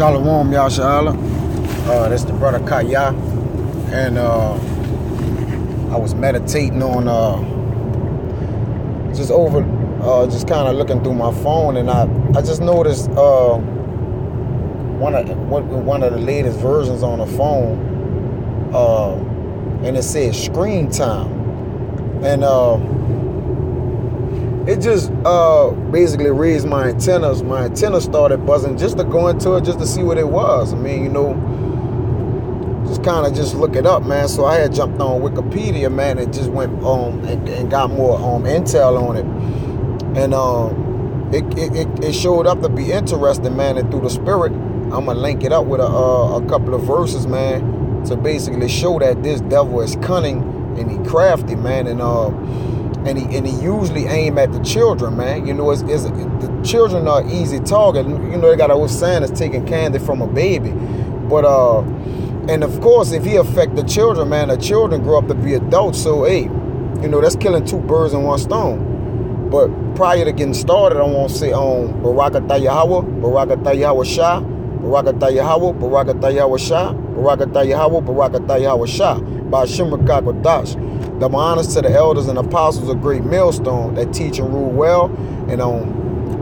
Shalom, Yashala. This the brother Kaya. And I was meditating on just kind of looking through my phone, and I just noticed one of the latest versions on the phone, and it says screen time. And it just basically raised my antennas. My antennas started buzzing just to go into it, just to see what it was. I mean, just kind of just look it up, man. So I had jumped on Wikipedia, man, and just went and got more intel on it. And it showed up to be interesting, man. And through the spirit, I'm gonna link it up with a couple of verses, man, to basically show that this devil is cunning and he crafty, man. And he usually aim at the children, man. The children are easy target. They got a old saying, it's taking candy from a baby. But and of course, if he affect the children, man, the children grow up to be adults. So hey, that's killing two birds in one stone. But prior to getting started, I want to say Barakatah Yahweh, Barakatah Yahweh Shah, Barakatah Yahweh, Barakatah Yahweh Shah, Barakatah Yahweh, Barakatah Yahweh Shah, by Shimra Kakwadash. Double honors to the elders and apostles of Great Millstone that teach and rule well, and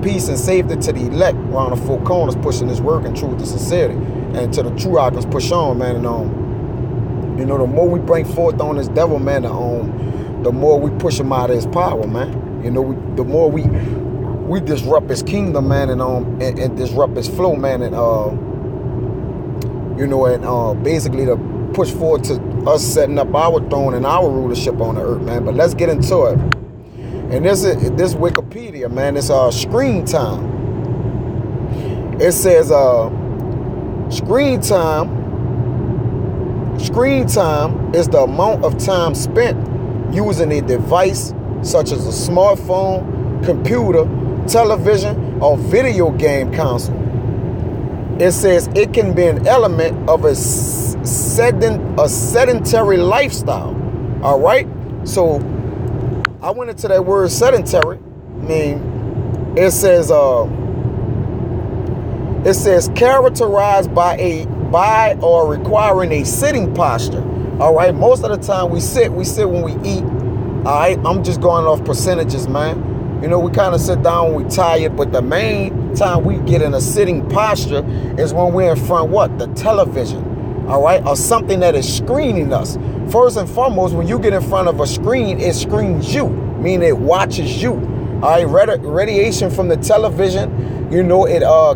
peace and safety to the elect around the four corners, pushing this work in truth and sincerity, and to the true icons push on, man. And the more we bring forth on this devil, man, the more we push him out of his power, man. The more we disrupt his kingdom, man, and disrupt his flow, man, and basically to push forward to us setting up our throne and our rulership on the earth, man. But let's get into it. And this Wikipedia, man, it's screen time. It says screen time is the amount of time spent using a device such as a smartphone, computer, television, or video game console. It says it can be an element of a sedentary lifestyle. All right? So I went into that word sedentary. I mean, it says characterized by or requiring a sitting posture. All right? Most of the time we sit when we eat. All right? I'm just going off percentages, man. We kind of sit down when we're tired, but the main time we get in a sitting posture is when we're in front of the television, all right, or something that is screening us. First and foremost, when you get in front of a screen, it screens you, meaning it watches you. All right, radiation from the television, it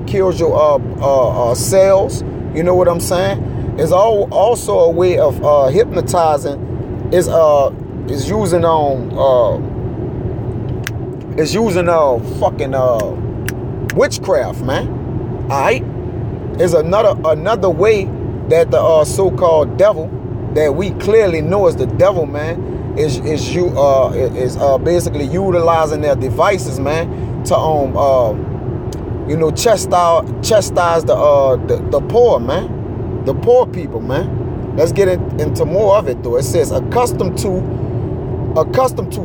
kills your cells. You know what I'm saying? It's also a way of hypnotizing. Is using witchcraft, man. Alright? Is another way that the so-called devil, that we clearly know as the devil, man, is basically utilizing their devices, man, to chastise the poor, man. The poor people, man. Let's get into more of it though. It says accustomed to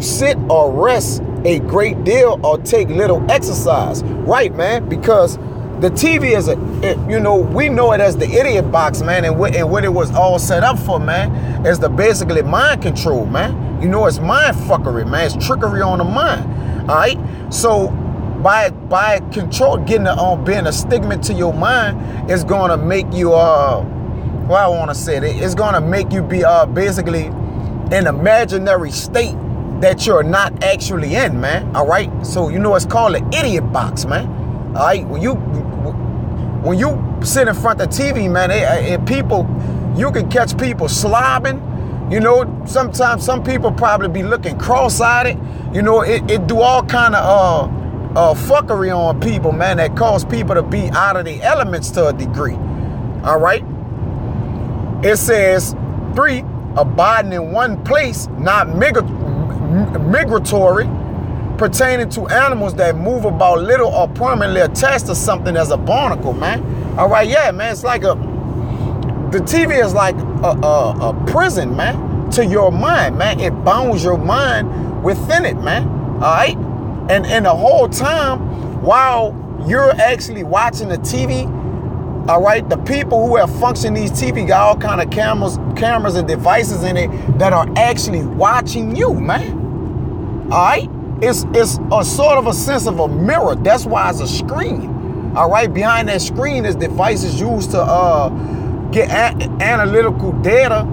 sit or rest a great deal or take little exercise. Right, man, because the TV is we know it as the idiot box, man, and what it was all set up for, man, is the basically mind control, man. It's mind fuckery, man. It's trickery on the mind. All right, so by control, being a stigma to your mind, is going to make you it's going to make you be basically an imaginary state that you're not actually in, man. All right, so it's called an idiot box, man. All right, when you sit in front of the TV, man, you can catch people slobbing. Sometimes some people probably be looking cross-eyed. It do all kind of fuckery on people, man, that cause people to be out of the elements to a degree. All right. It says 3, abiding in one place, not migratory, pertaining to animals that move about little or permanently attached to something as a barnacle, man. All right, yeah, man. It's like the TV is like a prison, man, to your mind, man. It bounds your mind within it, man. All right, and the whole time while you're actually watching the TV, All right, the people who have functioned these TV got all kind of cameras and devices in it that are actually watching you, man. All right, it's a sort of a sense of a mirror. That's why it's a screen. All right, behind that screen is devices used to get analytical data,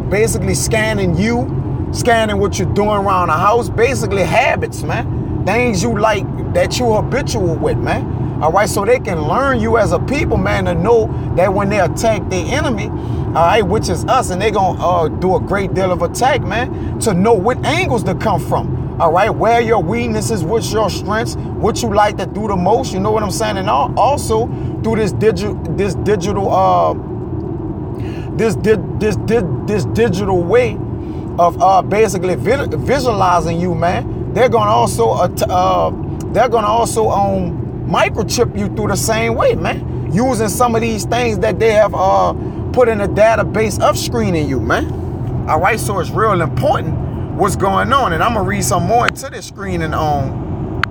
basically scanning you, scanning what you're doing around the house, basically habits, man, things you like that you're habitual with, man. All right, so they can learn you as a people, man, to know that when they attack their enemy, all right, which is us, and they're gonna do a great deal of attack, man, to know what angles to come from. All right, where your weaknesses, what's your strengths, what you like to do the most. You know what I'm saying? And also through this digital way of basically visualizing you, man. They're gonna also microchip you through the same way, man, using some of these things that they have put in a database of screening you, man. All right, so it's real important what's going on, and I'm gonna read some more into this screening on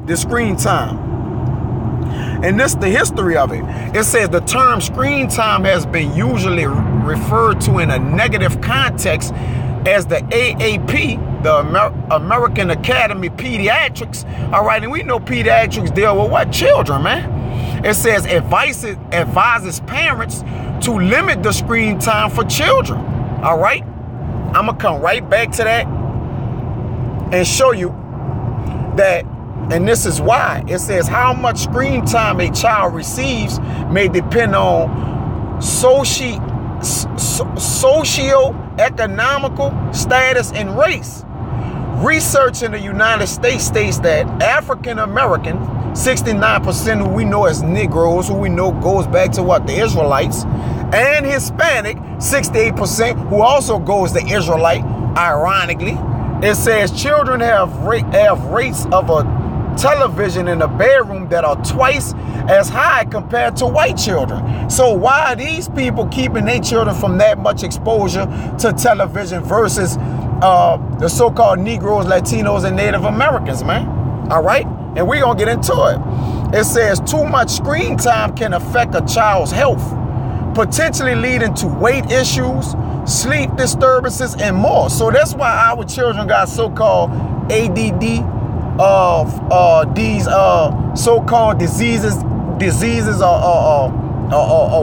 the screen time, and this the history of it. It says the term screen time has been usually referred to in a negative context as the AAP, the American Academy Pediatrics. All right, and we know pediatrics deal with what? Children, man. It says advises parents to limit the screen time for children. All right, I'm gonna come right back to that and show you that, and this is why. It says how much screen time a child receives may depend on socio-economical status and race. Research in the United States states that African American, 69% who we know as Negroes, who we know goes back to what? The Israelites, and Hispanic, 68%, who also goes to Israelite, ironically. It says children have rates of a television in the bedroom that are twice as high compared to white children. So why are these people keeping their children from that much exposure to television versus the so-called Negroes, Latinos, and Native Americans, man? All right, and we're gonna get into it. It says too much screen time can affect a child's health, potentially leading to weight issues, sleep disturbances, and more. So that's why our children got so-called ADD, these so-called diseases or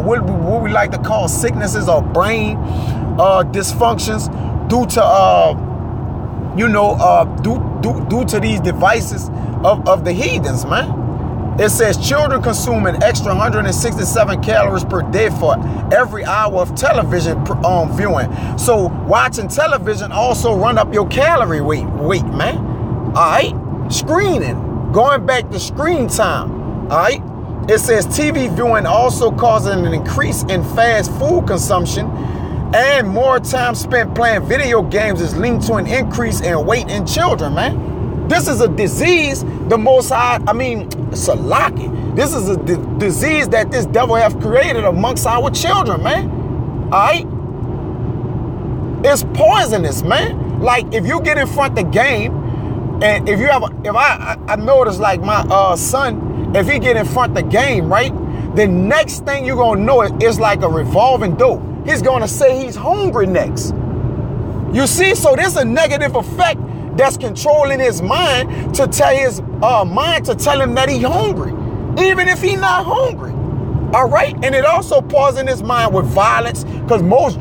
what we like to call sicknesses or brain dysfunctions due to due to these devices of the heathens, man. It says children consume an extra 167 calories per day for every hour of television viewing. So watching television also run up your calorie weight, man. All right, screening, going back to screen time. All right, it says TV viewing also causes an increase in fast food consumption, and more time spent playing video games is linked to an increase in weight in children, man. This is a disease the Most High, Salaki. This is a disease that this devil have created amongst our children, man. All right? It's poisonous, man. Like, if you get in front of the game, and if I notice, like, my son, if he get in front of the game, right, the next thing you're going to know is like a revolving door. He's going to say he's hungry next. You see? So there's a negative effect that's controlling his mind to tell his tell him that he's hungry, even if he's not hungry. All right, and it also poisons his mind with violence, because most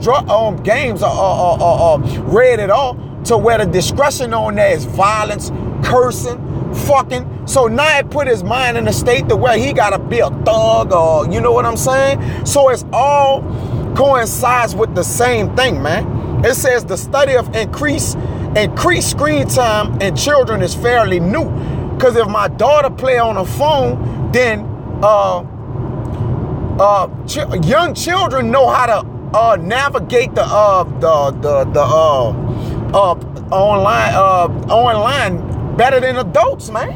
games are rated all to where the discretion on there is violence, cursing, fucking. So now it put his mind in a state to where he gotta be a thug, or you know what I'm saying. So it's all coincides with the same thing, man. It says the study of increased screen time in children is fairly new, because if my daughter play on a phone, then young children know how to navigate the online better than adults, man.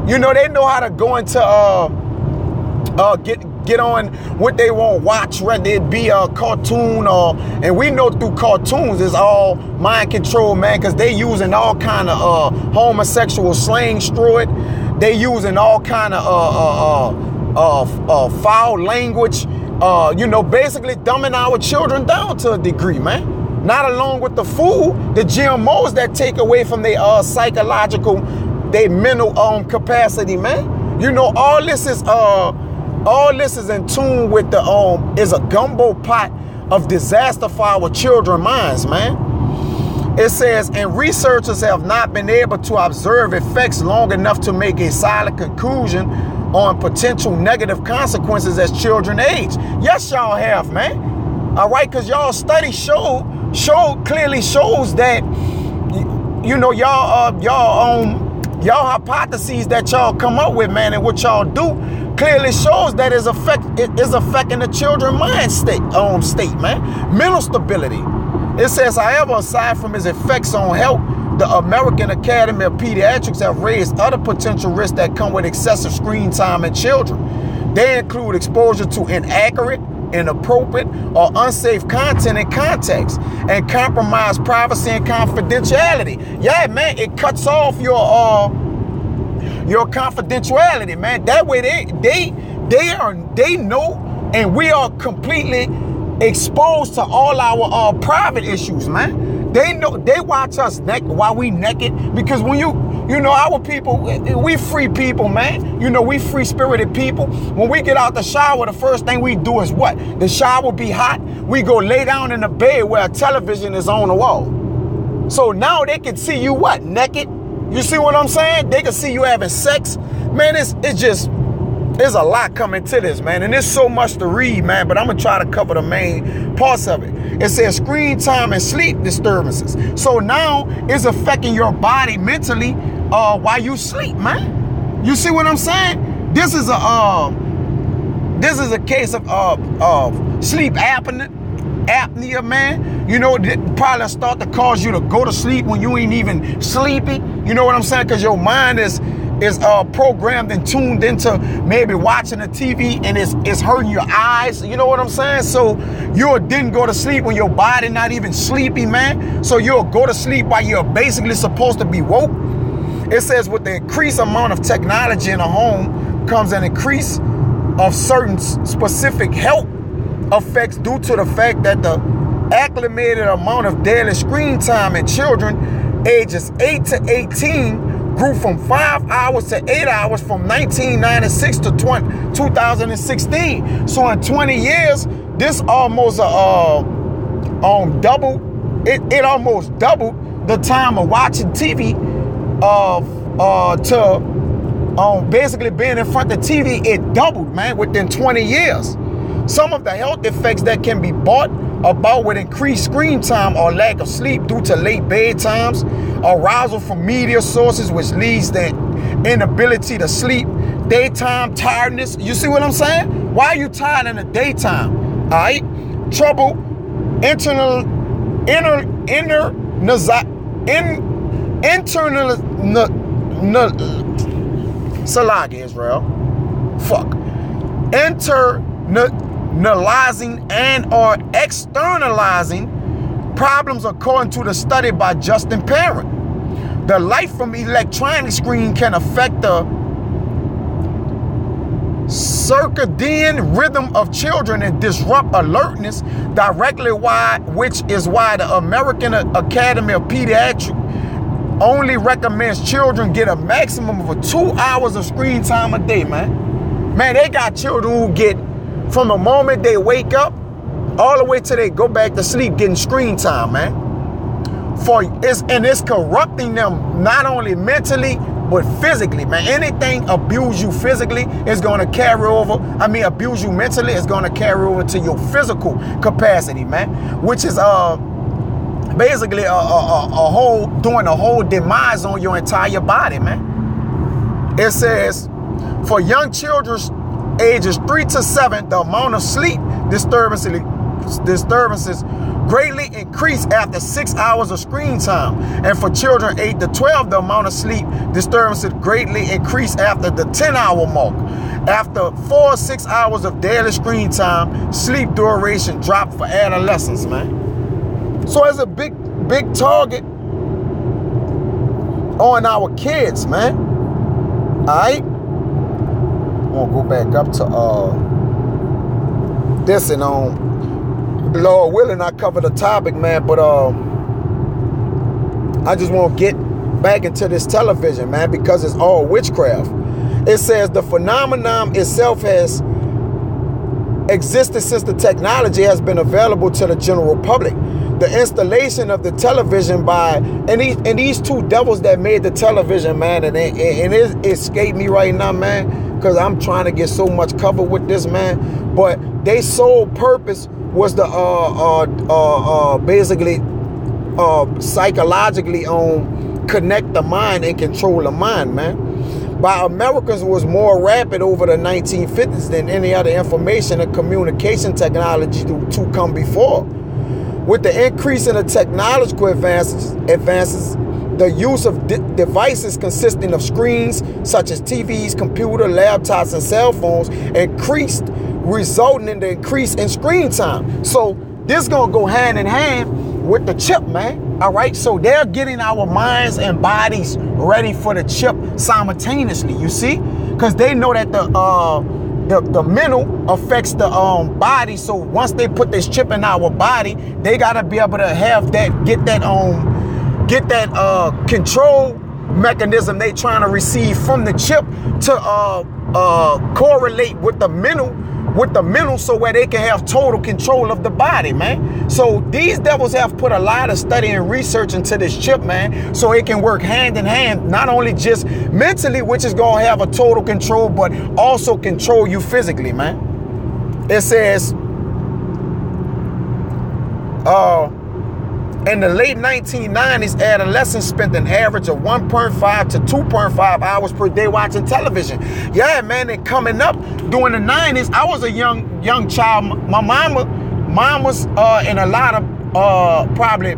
You know, they know how to go into get on what they want to watch, whether it be a cartoon and we know through cartoons it's all mind control, man, because they using all kind of homosexual slang through it. They using all kind of foul language, you know, basically dumbing our children down to a degree, man. Not along with the food, the GMOs that take away from their psychological, their mental capacity, man. You know, all this is in tune with the is a gumbo pot of disaster for our children's minds, man. It says, and researchers have not been able to observe effects long enough to make a solid conclusion on potential negative consequences as children age. Yes, y'all have, man. All right, because y'all study clearly shows that, you know, y'all hypotheses that y'all come up with, man, and what y'all do clearly shows that it is affecting the children's mind state, man. Mental stability. It says, however, aside from its effects on health, the American Academy of Pediatrics have raised other potential risks that come with excessive screen time in children. They include exposure to inaccurate, inappropriate, or unsafe content and context, and compromised privacy and confidentiality. Yeah, man, it cuts off your confidentiality, man. That way they know, and we are completely exposed to all our private issues, man. They know, they watch us while we naked, because when you know, our people, we free people, man. You know, we free spirited people. When we get out the shower, the first thing we do is what? The shower be hot. We go lay down in the bed where a television is on the wall. So now they can see you what? Naked. You see what I'm saying? They can see you having sex. Man, there's a lot coming to this, man, and there's so much to read, man, but I'm going to try to cover the main parts of it. It says screen time and sleep disturbances. So now it's affecting your body mentally while you sleep, man. You see what I'm saying? This is a case of sleep apnea, man. You know, it probably start to cause you to go to sleep when you ain't even sleepy. You know what I'm saying? Because your mind is programmed and tuned into maybe watching the TV, and it's hurting your eyes. You know what I'm saying? So you didn't go to sleep when your body not even sleepy, man. So you'll go to sleep while you're basically supposed to be woke. It says with the increased amount of technology in a home comes an increase of certain specific health effects due to the fact that the acclimated amount of daily screen time in children ages 8 to 18 grew from 5 hours to 8 hours from 1996 to 2016. So in 20 years, this almost doubled. It almost doubled the time of watching TV to basically being in front of the TV. It doubled, man, within 20 years. Some of the health effects that can be brought about with increased screen time or lack of sleep due to late bedtimes, arousal from media sources, which leads to inability to sleep, daytime tiredness. You see what I'm saying? Why are you tired in the daytime? All right? Trouble, internalizing and or externalizing problems according to the study by Justin Parent. The light from electronic screen can affect the circadian rhythm of children and disrupt alertness directly, which is why the American Academy of Pediatrics only recommends children get a maximum of 2 hours of screen time a day, man. Man, they got children who get from the moment they wake up all the way till they go back to sleep getting screen time, man. It's corrupting them not only mentally but physically, man. Anything abuse you physically is going to carry over. Abuse you mentally is going to carry over to your physical capacity, man. Which is basically doing a whole demise on your entire body, man. It says for young children ages 3 to 7, the amount of sleep disturbances greatly increase after 6 hours of screen time. And for children 8 to 12, the amount of sleep disturbances greatly increase after the 10-hour mark. After 4 or 6 hours of daily screen time, sleep duration dropped for adolescents, man. So it's a big target on our kids, man. All right? gonna go back up to this, and Lord willing, I cover the topic, man. But I just want to get back into this television, man, because it's all witchcraft. It says the phenomenon itself has existed since the technology has been available to the general public. The installation of the television by and these two devils that made the television, man, and it escaped me right now, man, because I'm trying to get so much cover with this, man. But their sole purpose was to basically psychologically connect the mind and control the mind, man. By Americans was more rapid over the 1950s than any other information and communication technology to come before. With the increase in the technological advances, the use of devices consisting of screens such as TVs, computer, laptops, and cell phones increased, resulting in the increase in screen time. So this gonna go hand in hand with the chip, man. All right, so they're getting our minds and bodies ready for the chip simultaneously. You see, because they know that the mental affects the body. So once they put this chip in our body, they gotta be able to have that, get that control mechanism they trying to receive from the chip to correlate with the mental, so where they can have total control of the body, man. So these devils have put a lot of study and research into this chip, man, so it can work hand in hand, not only just mentally, which is gonna have a total control, but also control you physically, man. It says in the late 1990s, adolescents spent an average of 1.5 to 2.5 hours per day watching television. Yeah, man, and coming up during the 90s, I was a young child. My mom was in a lot of probably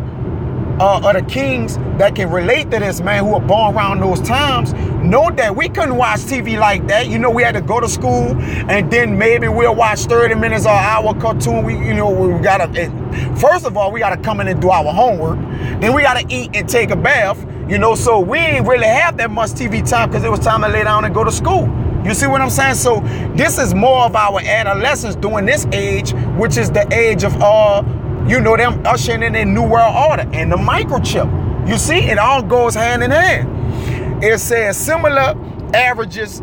the kings that can relate to this, man, who were born around those times, know that we couldn't watch TV like that. You know, we had to go to school, and then maybe we'll watch 30 minutes or an hour cartoon. We gotta, first of all, we gotta come in and do our homework. Then we gotta eat and take a bath, you know, so we ain't really have that much TV time because it was time to lay down and go to school. You see what I'm saying? So this is more of our adolescents during this age, which is the age of you know, them ushering in a new world order and the microchip. You see, it all goes hand in hand. It says similar averages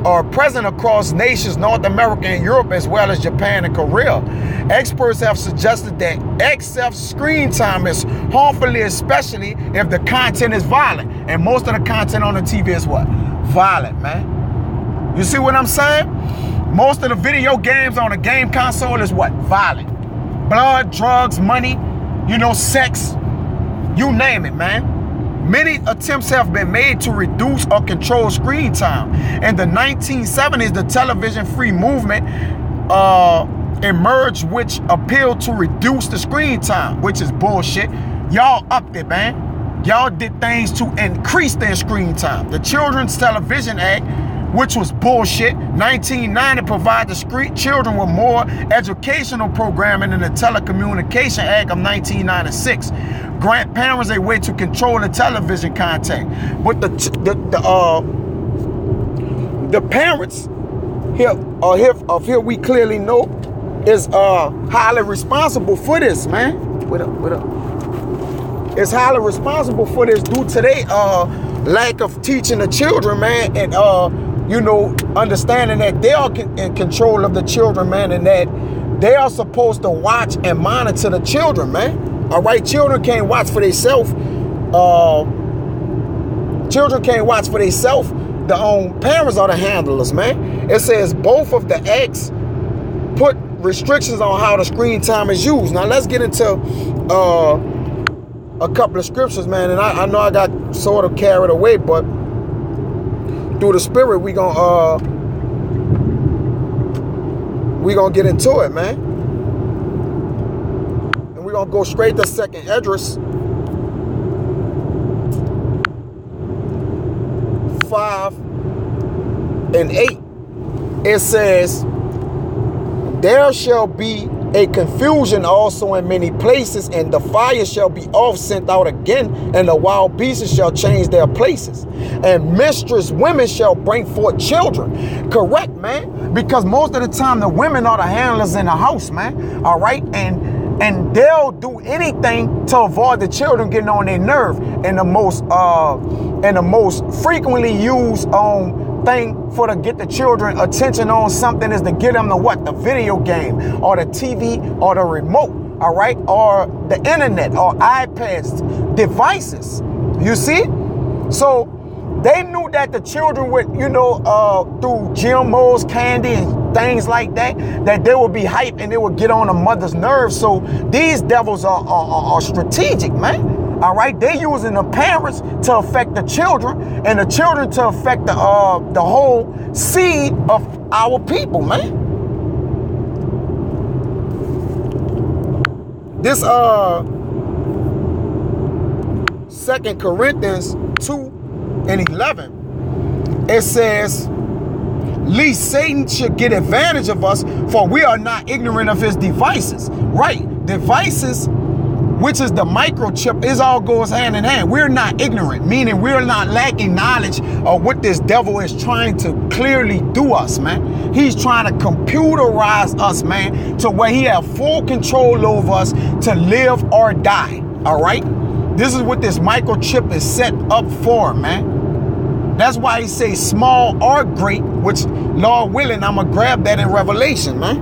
are present across nations, North America and Europe, as well as Japan and Korea. Experts have suggested that excess screen time is harmful, especially if the content is violent. And most of the content on the TV is what? Violent, man. You see what I'm saying? Most of the video games on the game console is what? Violent. Blood, drugs, money, you know, sex, you name it, man. Many attempts have been made to reduce or control screen time. In the 1970s, the television-free movement emerged, which appealed to reduce the screen time, which is bullshit. Y'all upped it, man. Y'all did things to increase their screen time. The Children's Television Act, which was bullshit. 1990 provided children with more educational programming than the Telecommunication Act of 1996. Grant parents a way to control the television content. But the parents here we clearly know is highly responsible for this, man. What up? It's highly responsible for this due to their lack of teaching the children, man, and you know, understanding that they are in control of the children, man, and that they are supposed to watch and monitor the children, man. All right, children can't watch for themselves. Children can't watch for themselves. The parents are the handlers, man. It says both of the acts put restrictions on how the screen time is used. Now let's get into a couple of scriptures, man. And I know I got sort of carried away, but through the spirit, we gonna get into it, man. And we're gonna go straight to 2nd Esdras 5 and 8. It says, there shall be a confusion also in many places, and the fire shall be off sent out again, and the wild beasts shall change their places, and mistress women shall bring forth children. Correct, man, because most of the time the women are the handlers in the house, man. All right, and they'll do anything to avoid the children getting on their nerve. And the most frequently used thing for to get the children attention on something is to get them to what? The video game or the TV or the remote, all right, or the internet or iPads, devices. You see? So they knew that the children would, you know, through GMOs, candy, and things like that, that they would be hyped and they would get on the mother's nerves. So these devils are strategic, man. All right, they using the parents to affect the children, and the children to affect the whole seed of our people, man. This 2 Corinthians 2:11, it says, "Lest Satan should get advantage of us, for we are not ignorant of his devices." Right, devices, which is the microchip, it all goes hand in hand. We're not ignorant, meaning we're not lacking knowledge of what this devil is trying to clearly do us, man. He's trying to computerize us, man, to where he have full control over us to live or die, all right? This is what this microchip is set up for, man. That's why he says small or great, which, Lord willing, I'm going to grab that in Revelation, man.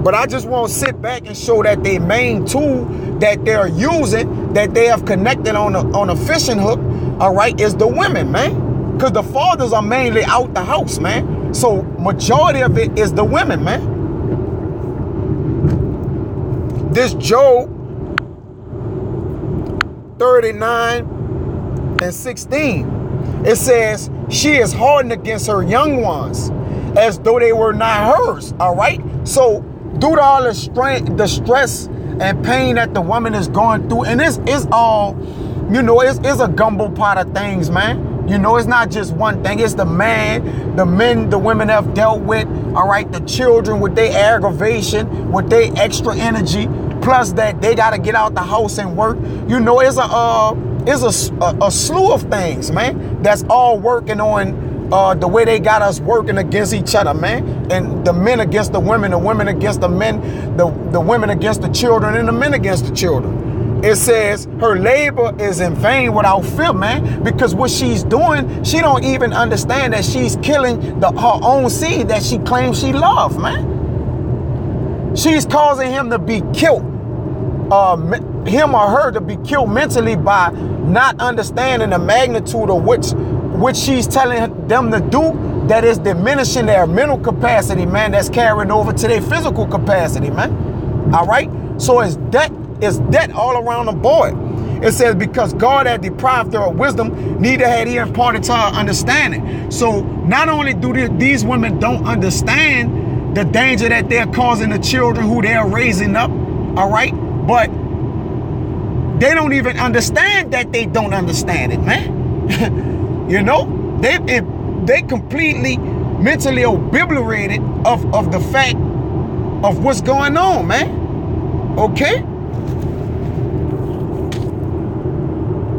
But I just want to sit back and show that the main tool that they're using, that they have connected on a fishing hook, all right, is the women, man. Because the fathers are mainly out the house, man. So majority of it is the women, man. This Job 39:16, it says, "She is hardened against her young ones, as though they were not hers." All right, so due to all the stress and pain that the woman is going through, and it's all, you know, it's a gumbo pot of things, man. You know, it's not just one thing. It's the man, the men, the women have dealt with, all right, the children with their aggravation, with their extra energy, plus that they got to get out the house and work. You know, it's a slew of things, man, that's all working on the way they got us working against each other, man. And the men against the women against the men, the women against the children, and the men against the children. It says her labor is in vain without fear, man, because what she's doing, she don't even understand that she's killing her own seed that she claims she loves, man. She's causing him to be killed, him or her to be killed mentally by not understanding the magnitude of which she's telling them to do, that is diminishing their mental capacity, man, that's carrying over to their physical capacity, man. All right? So it's debt all around the board. It says, because God had deprived her of wisdom, neither had he imparted to her understanding. So not only do these women don't understand the danger that they're causing the children who they're raising up, all right, but they don't even understand that they don't understand it, man. You know, they completely mentally obliterated of the fact of what's going on, man. Okay?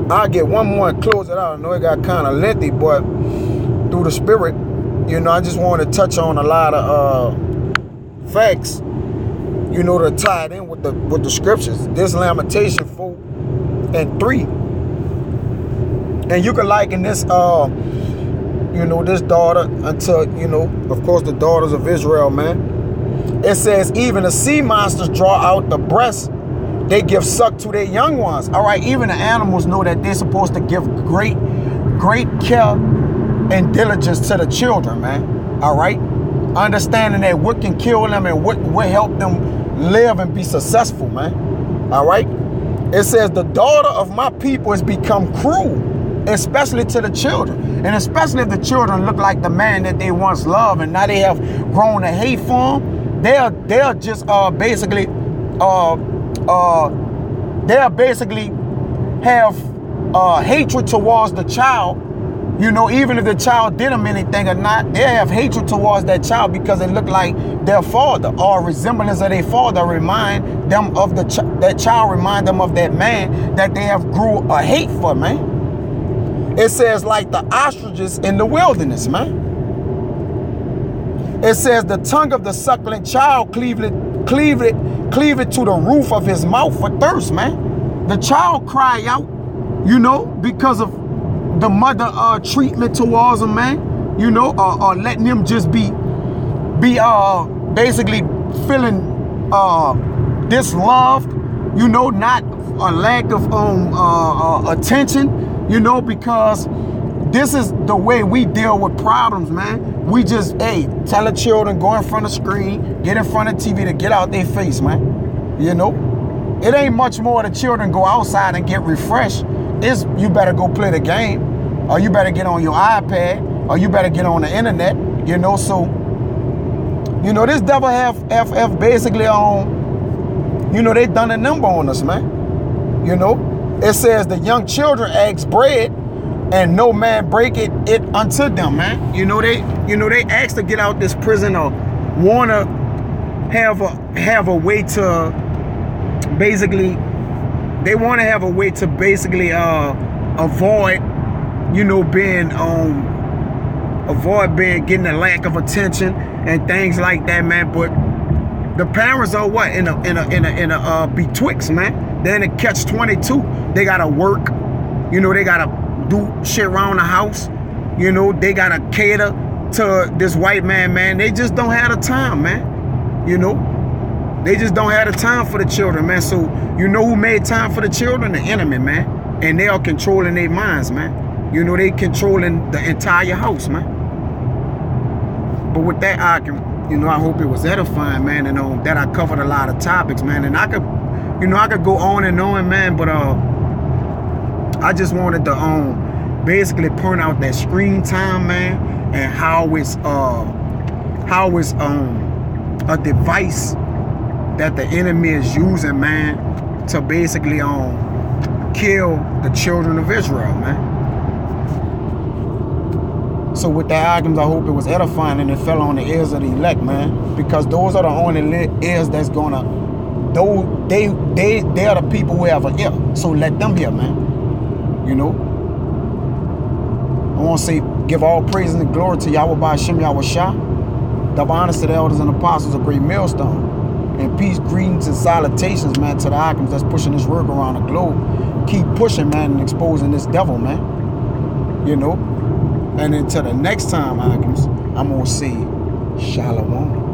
I'll get one more and close it out. I know it got kind of lengthy, but through the spirit, you know, I just want to touch on a lot of facts, you know, to tie it in with the scriptures. This Lamentation 4:3. And you can liken this, you know, this daughter unto, you know, of course, the daughters of Israel, man. It says, even the sea monsters draw out the breast. They give suck to their young ones. All right, even the animals know that they're supposed to give great care and diligence to the children, man. All right, understanding that what can kill them and what will help them live and be successful, man. All right, it says the daughter of my people has become cruel, especially to the children, and especially if the children look like the man that they once loved and now they have grown to hate for him. They'll just basically have hatred towards the child You know, even if the child did them anything or not, they have hatred towards that child because it looked like their father or resemblance of their father remind them of that child remind them of that man that they have grew a hate for, man. It says like the ostriches in the wilderness, man. It says the tongue of the suckling child cleave it to the roof of his mouth for thirst, man. The child cry out, you know, because of the mother treatment towards them, man, you know, or letting them just be basically feeling disloved, you know, not a lack of attention, you know, because this is the way we deal with problems, man. We just, hey, tell the children, go in front of the screen, get in front of TV to get out their face, man. You know, it ain't much more the children go outside and get refreshed. It's you better go play the game, or you better get on your iPad, or you better get on the internet, you know. So, you know, this devil have basically you know, they done a number on us, man. You know, it says the young children ask bread, and no man break it unto them, man. You know, they ask to get out this prison or wanna have a way to basically. They want to have a way to basically avoid, you know, getting a lack of attention and things like that, man. But the parents are what in a betwixt, man. They're in a catch-22. They gotta work, you know. They gotta do shit around the house, you know. They gotta cater to this white man, man. They just don't have the time, man. You know. They just don't have the time for the children, man. So, you know who made time for the children? The enemy, man. And they are controlling their minds, man. You know, they controlling the entire house, man. But with that argument, you know, I hope it was edifying, man. And that I covered a lot of topics, man. And I could go on and on, man. But I just wanted to basically point out that screen time, man, and how it's a device that the enemy is using, man, to basically kill the children of Israel, man. So with that argument, I hope it was edifying and it fell on the ears of the elect, man, because those are the only ears that's gonna, they are the people who have an ear. So let them hear, man. You know, I want to say, give all praise and glory to Yahweh by Hashem Yahweh Shah. Double honors to the elders and apostles of Great Millstone. And peace, greetings, and salutations, man, to the Akims that's pushing this work around the globe. Keep pushing, man, and exposing this devil, man. You know? And until the next time, Akims, I'm going to say, Shalom.